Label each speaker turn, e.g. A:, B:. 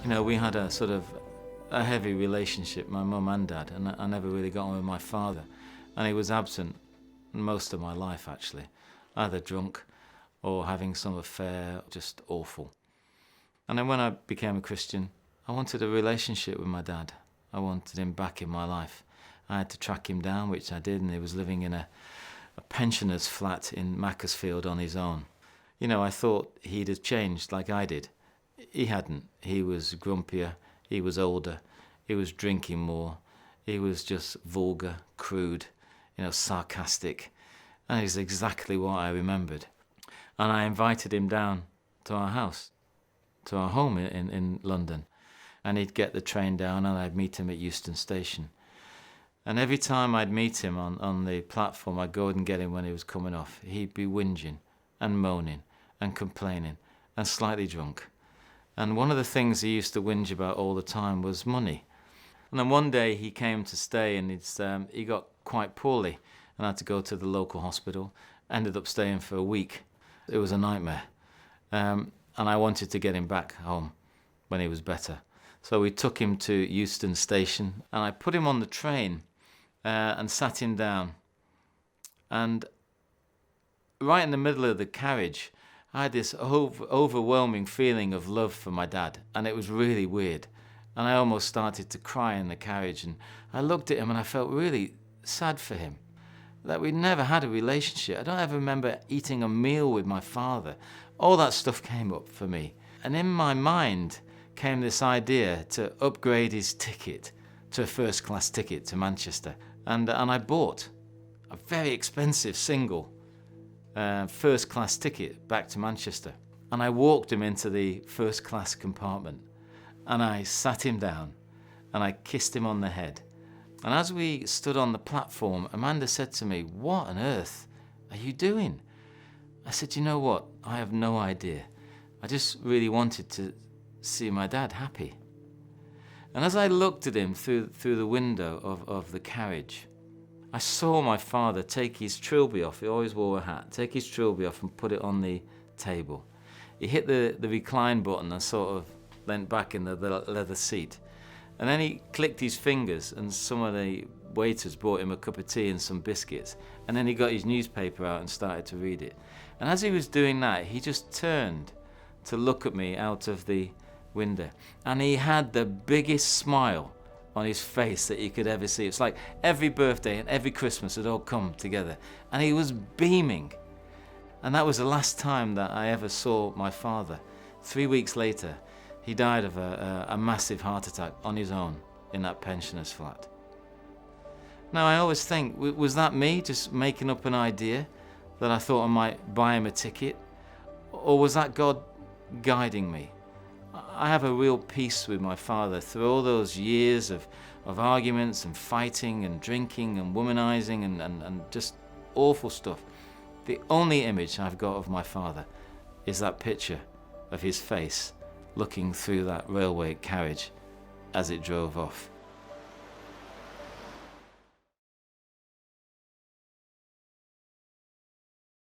A: You know, we had a sort of a heavy relationship, my mum and dad, and I never really got on with my father. And he was absent most of my life, actually, either drunk or having some affair, just awful. And then when I became a Christian, I wanted a relationship with my dad. I wanted him back in my life. I had to track him down, which I did, and he was living in a pensioner's flat in Macclesfield on his own. You know, I thought he'd have changed like I did. He hadn't. He was grumpier, he was older, he was drinking more, he was just vulgar, crude, you know, sarcastic. And he's exactly what I remembered. And I invited him down to our house, to our home in London. And he'd get the train down and I'd meet him at Euston Station. And every time I'd meet him on the platform, I'd go and get him when he was coming off. He'd be whinging and moaning and complaining and slightly drunk. And one of the things he used to whinge about all the time was money. And then one day he came to stay and he got quite poorly and I had to go to the local hospital. Ended up staying for a week. It was a nightmare. And I wanted to get him back home when he was better. So we took him to Euston Station and I put him on the train and sat him down. And right in the middle of the carriage, I had this overwhelming feeling of love for my dad, and it was really weird. And I almost started to cry in the carriage, and I looked at him and I felt really sad for him, that we'd never had a relationship. I don't ever remember eating a meal with my father. All that stuff came up for me. And in my mind came this idea to upgrade his ticket to a first-class ticket to Manchester. And I bought a very expensive single first-class ticket back to Manchester. And I walked him into the first-class compartment and I sat him down and I kissed him on the head. And as we stood on the platform, Amanda said to me, "What on earth are you doing?" I said, "You know what? I have no idea. I just really wanted to see my dad happy." And as I looked at him through the window of the carriage, I saw my father take his trilby off. He always wore a hat. Take his trilby off and put it on the table. He hit the recline button and sort of leant back in the leather seat. And then he clicked his fingers and some of the waiters brought him a cup of tea and some biscuits. And then he got his newspaper out and started to read it. And as he was doing that, he just turned to look at me out of the window. And he had the biggest smile on his face that you could ever see. It's like every birthday and every Christmas had all come together. And he was beaming. And that was the last time that I ever saw my father. 3 weeks later, he died of a massive heart attack on his own in that pensioner's flat. Now, I always think, was that me just making up an idea that I thought I might buy him a ticket? Or was that God guiding me? I have a real peace with my father through all those years of arguments and fighting and drinking and womanizing and just awful stuff. The only image I've got of my father is that picture of his face looking through that railway carriage as it drove off.